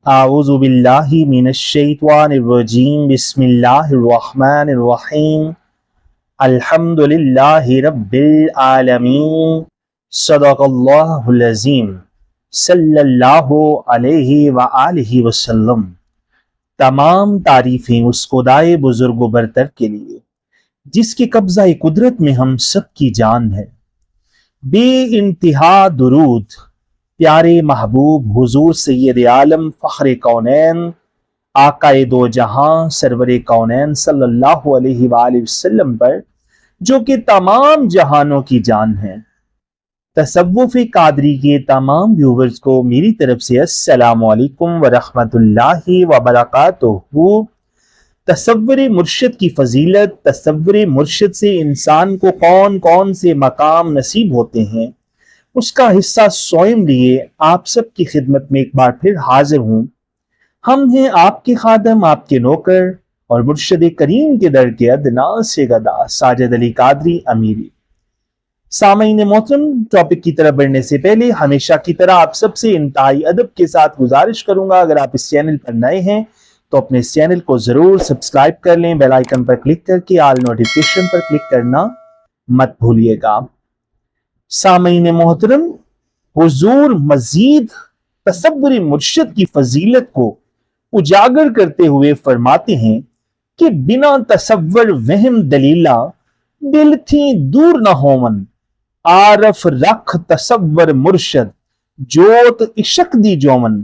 اعوذ باللہ من الشیطان الرجیم بسم اللہ الرحمن الرحیم الحمد للہ رب العالمین صدق اللہ العظیم صلی اللہ علیہ وآلہ وسلم۔ تمام تعریفیں اس خدائے بزرگ و برتر کے لیے جس کے قبضہ قدرت میں ہم سب کی جان ہے۔ بے انتہا درود پیارے محبوب حضور سید عالم فخر کونین آقائے دو جہاں سرور کونین صلی اللہ علیہ وآلہ وسلم پر، جو کہ تمام جہانوں کی جان ہے۔ تصوف قادری کے تمام ویورز کو میری طرف سے السلام علیکم ورحمۃ اللہ وبرکاتہ۔ تصور مرشد کی فضیلت، تصور مرشد سے انسان کو کون کون سے مقام نصیب ہوتے ہیں، اس کا حصہ سوئم لیے آپ سب کی خدمت میں ایک بار پھر حاضر ہوں۔ ہم ہیں آپ کے خادم، آپ کے نوکر اور مرشد کریم کے در کے ادنا سے گدا ساجد علی قادری امیری۔ سامعین محترم، ٹاپک کی طرف بڑھنے سے پہلے ہمیشہ کی طرح آپ سب سے انتہائی ادب کے ساتھ گزارش کروں گا، اگر آپ اس چینل پر نئے ہیں تو اپنے اس چینل کو ضرور سبسکرائب کر لیں، بیل آئیکن پر کلک کر کے آل نوٹیفیکیشن پر کلک کرنا مت بھولیے گا۔ سامعین محترم، حضور مزید تصور مرشد کی فضیلت کو اجاگر کرتے ہوئے فرماتے ہیں کہ بنا تصور وہم دلیلہ دل تھی دور نہ ہومن، عارف رکھ تصور مرشد جوت عشق دی جومن،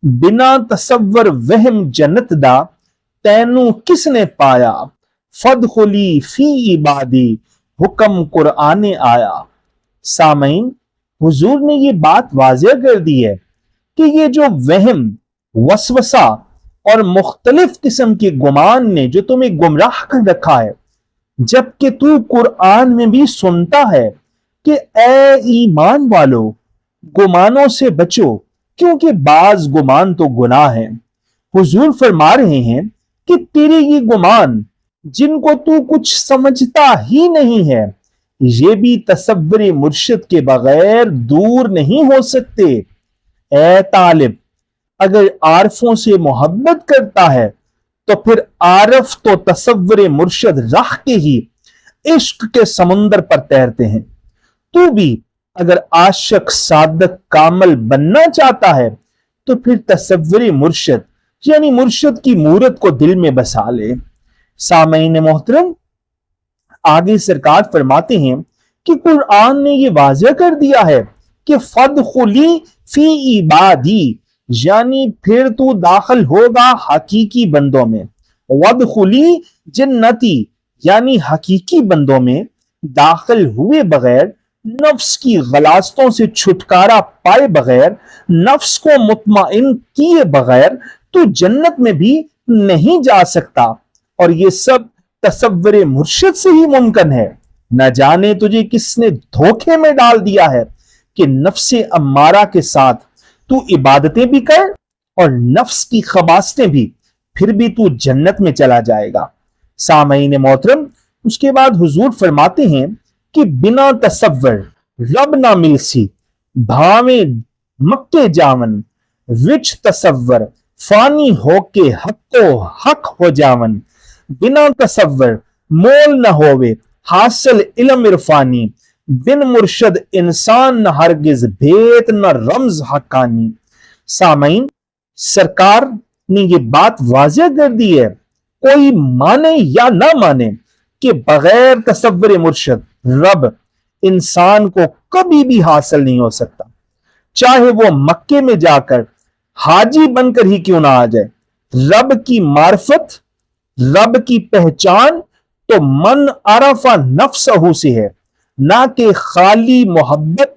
بنا تصور وہم جنت دا تینوں کس نے پایا، فدخلی فی عبادی حکم قرآن آیا۔ سامعین، حضور نے یہ بات واضح کر دی ہے کہ یہ جو وہم، وسوسہ اور مختلف قسم کے گمان نے جو تمہیں گمراہ کر رکھا ہے، جبکہ تو قرآن میں بھی سنتا ہے کہ اے ایمان والو گمانوں سے بچو کیونکہ بعض گمان تو گناہ ہیں۔ حضور فرما رہے ہیں کہ تیرے یہ گمان جن کو تو کچھ سمجھتا ہی نہیں ہے، یہ بھی تصور مرشد کے بغیر دور نہیں ہو سکتے۔ اے طالب، اگر عارفوں سے محبت کرتا ہے تو پھر عارف تو تصور مرشد رکھ کے ہی عشق کے سمندر پر تیرتے ہیں۔ تو بھی اگر عاشق صادق کامل بننا چاہتا ہے تو پھر تصور مرشد یعنی مرشد کی مورت کو دل میں بسا لے۔ سامعین محترم، آگے سرکار فرماتے ہیں کہ قرآن نے یہ واضح کر دیا ہے کہ فدخلی فی عبادی، یعنی پھر تو داخل ہوگا حقیقی بندوں میں، ودخلی جنتی، یعنی حقیقی بندوں میں داخل ہوئے بغیر، نفس کی غلاظتوں سے چھٹکارا پائے بغیر، نفس کو مطمئن کیے بغیر تو جنت میں بھی نہیں جا سکتا، اور یہ سب تصور مرشد سے ہی ممکن ہے۔ نہ جانے تجھے کس نے دھوکے میں ڈال دیا ہے کہ نفس امارہ کے ساتھ تو عبادتیں بھی کر اور نفس کی خباستیں بھی، پھر بھی تو جنت میں چلا جائے گا۔ سامعین محترم، اس کے بعد حضور فرماتے ہیں کہ بنا تصور رب نہ ملسی، بھاویں مکے جاون، وچ تصور فانی ہو کے حق و حق ہو جاون، بنا تصور مول نہ ہووے حاصل علم عرفانی، بن مرشد انسان نہ ہرگز بھیت نہ رمز حقانی۔ سامعین، سرکار نے یہ بات واضح کر دی ہے، کوئی مانے یا نہ مانے کہ بغیر تصور مرشد رب انسان کو کبھی بھی حاصل نہیں ہو سکتا، چاہے وہ مکے میں جا کر حاجی بن کر ہی کیوں نہ آ جائے۔ رب کی معرفت، رب کی پہچان تو من عرف نفسہ سے ہے، نہ کہ خالی محبت،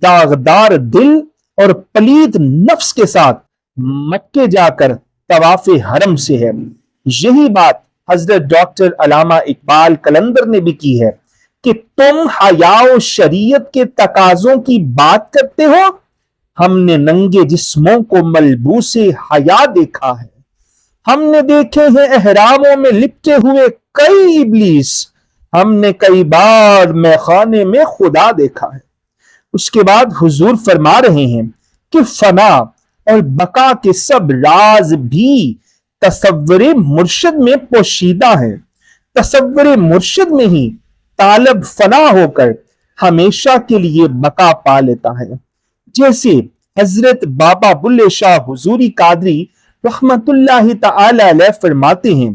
داغدار دل اور پلید نفس کے ساتھ مکے جا کر طواف حرم سے ہے۔ یہی بات حضرت ڈاکٹر علامہ اقبال قلندر نے بھی کی ہے کہ تم حیا و شریعت کے تقاضوں کی بات کرتے ہو، ہم نے ننگے جسموں کو ملبوس حیا دیکھا ہے، ہم نے دیکھے ہیں احراموں میں لپٹے ہوئے کئی ابلیس، ہم نے کئی بار میخانے میں خدا دیکھا ہے۔ اس کے بعد حضور فرما رہے ہیں کہ فنا اور بقا کے سب راز بھی تصور مرشد میں پوشیدہ ہیں۔ تصور مرشد میں ہی طالب فنا ہو کر ہمیشہ کے لیے بقا پا لیتا ہے۔ جیسے حضرت بابا بلے شاہ حضوری قادری رحمت اللہ تعالی علیہ فرماتے ہیں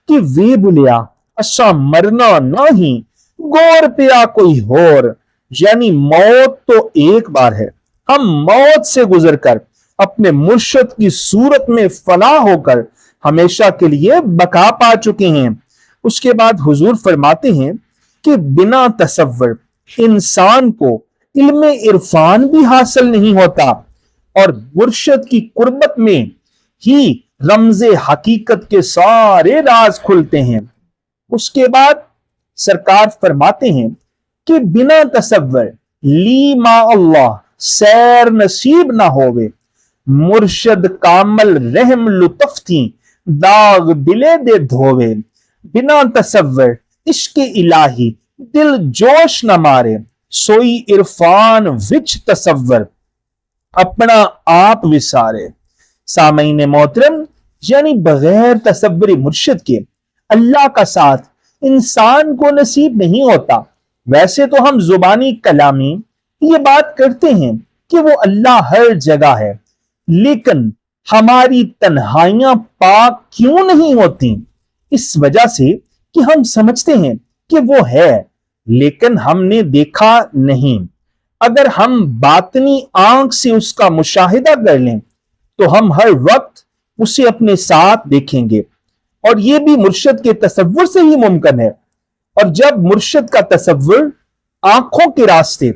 کہ وے بلیا اشا مرنا نہیں گور پیا کوئی ہور، یعنی موت تو ایک بار ہے، ہم موت سے گزر کر اپنے مرشد کی صورت میں فنا ہو کر ہمیشہ کے لیے بقا پا چکے ہیں۔ اس کے بعد حضور فرماتے ہیں کہ بنا تصور انسان کو علم عرفان بھی حاصل نہیں ہوتا، اور مرشد کی قربت میں ہی رمز حقیقت کے سارے راز کھلتے ہیں۔ اس کے بعد سرکار فرماتے ہیں کہ بنا تصور لی ما اللہ سیر نصیب نہ ہوئے، مرشد کامل رحم لطف تھی داغ دلے دے دھوے، بنا تصور عشق الہی دل جوش نہ مارے، سوئی عرفان وچ تصور اپنا آپ وسارے۔ سامعین محترم، یعنی بغیر تصور مرشد کے اللہ کا ساتھ انسان کو نصیب نہیں ہوتا۔ ویسے تو ہم زبانی کلامی یہ بات کرتے ہیں کہ وہ اللہ ہر جگہ ہے، لیکن ہماری تنہائیاں پاک کیوں نہیں ہوتی؟ اس وجہ سے کہ ہم سمجھتے ہیں کہ وہ ہے، لیکن ہم نے دیکھا نہیں۔ اگر ہم باطنی آنکھ سے اس کا مشاہدہ کر لیں تو ہم ہر وقت اسے اپنے ساتھ دیکھیں گے، اور یہ بھی مرشد کے تصور سے ہی ممکن ہے۔ اور جب مرشد کا تصور آنکھوں کے راستے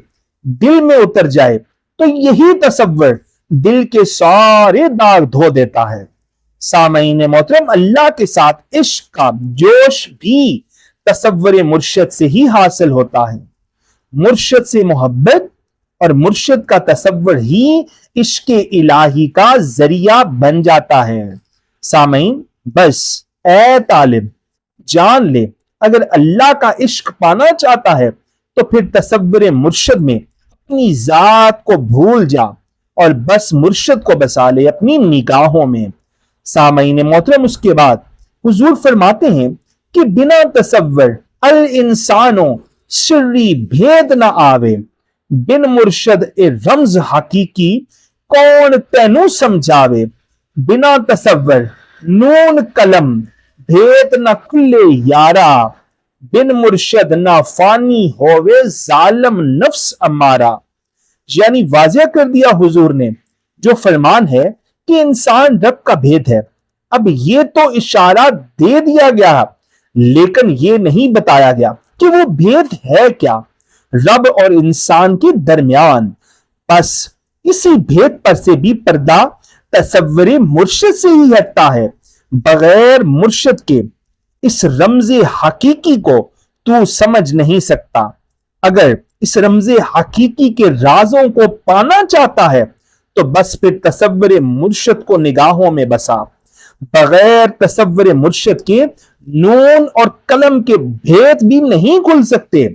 دل میں اتر جائے تو یہی تصور دل کے سارے داغ دھو دیتا ہے۔ سامعین محترم، اللہ کے ساتھ عشق کا جوش بھی تصور مرشد سے ہی حاصل ہوتا ہے۔ مرشد سے محبت اور مرشد کا تصور ہی عشق الہی کا ذریعہ بن جاتا ہے۔ سامعین، بس اے طالب جان لے، اگر اللہ کا عشق پانا چاہتا ہے تو پھر تصور مرشد میں اپنی ذات کو بھول جا اور بس مرشد کو بسا لے اپنی نگاہوں میں۔ سامعین محترم، اس کے بعد حضور فرماتے ہیں کہ بنا تصور الانسانوں سری بھید نہ آوے، بن مرشد اے رمز حقیقی کون تینو سمجھاوے، بنا تصور نون قلم بھید نہ کھلے یارا، بن مرشد نہ فانی ہووے ظالم نفس امارا۔ یعنی واضح کر دیا حضور نے جو فرمان ہے کہ انسان رب کا بھید ہے۔ اب یہ تو اشارہ دے دیا گیا، لیکن یہ نہیں بتایا گیا کہ وہ بھید ہے کیا رب اور انسان کے درمیان۔ بس اسی بھید پر سے بھی پردہ تصور مرشد سے ہی ہٹتا ہے۔ بغیر مرشد کے اس رمز حقیقی کو تو سمجھ نہیں سکتا۔ اگر اس رمز حقیقی کے رازوں کو پانا چاہتا ہے تو بس پھر تصور مرشد کو نگاہوں میں بسا۔ بغیر تصور مرشد کے نون اور قلم کے بھید بھی نہیں کھل سکتے،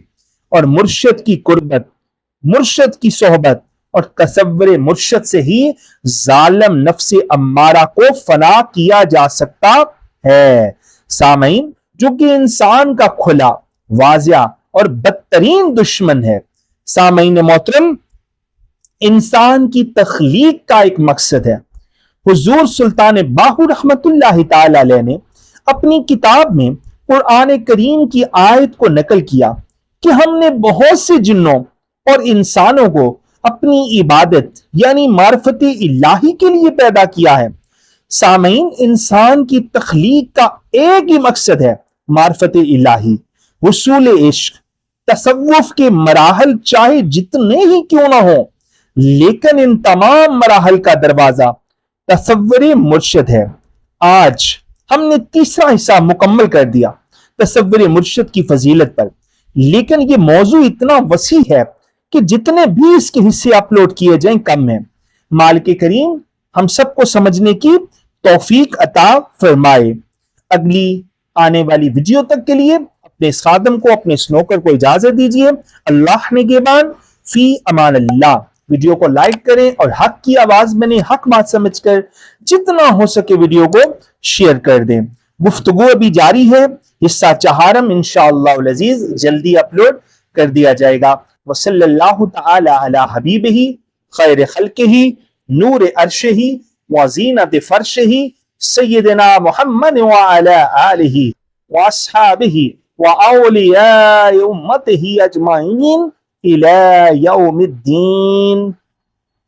اور مرشد کی قربت، مرشد کی صحبت اور تصور مرشد سے ہی ظالم نفس امارہ کو فنا کیا جا سکتا ہے۔ سامعین، جو کہ انسان کا کھلا، واضح اور بدترین دشمن ہے۔ سامعین محترم، انسان کی تخلیق کا ایک مقصد ہے۔ حضور سلطان باہو رحمت اللہ تعالی علیہ نے اپنی کتاب میں قرآن کریم کی آیت کو نقل کیا کہ ہم نے بہت سے جنوں اور انسانوں کو اپنی عبادت یعنی معرفت الہی کے لیے پیدا کیا ہے۔ سامعین، انسان کی تخلیق کا ایک ہی مقصد ہے، معرفت الہی، حصول عشق۔ تصوف کے مراحل چاہے جتنے ہی کیوں نہ ہوں، لیکن ان تمام مراحل کا دروازہ تصور مرشد ہے۔ آج ہم نے تیسرا حصہ مکمل کر دیا تصور مرشد کی فضیلت پر، لیکن یہ موضوع اتنا وسیع ہے کہ جتنے بھی اس کے حصے اپلوڈ کیے جائیں کم ہیں۔ مالک کریم ہم سب کو سمجھنے کی توفیق عطا فرمائے۔ اگلی آنے والی ویڈیو تک کے لیے اپنے اس خادم کو، اپنے اس نوکر کو اجازت دیجیے۔ اللہ نگہبان، فی امان اللہ۔ ویڈیو کو لائک کریں اور حق کی آواز میں نے حق بات سمجھ کر جتنا ہو سکے ویڈیو کو شیئر کر دیں. گفتگو ابھی جاری ہے. حصہ چہارم انشاءاللہ العزیز جلدی اپلوڈ کر دیا جائے گا. وصلی اللہ تعالی علی حبیبہ خیر خلقہ نور عرشہ وزینت فرشہ سیدنا محمد وعلی آلہ واصحابہ واولیاء امتہ اجمعین الی یوم الدین.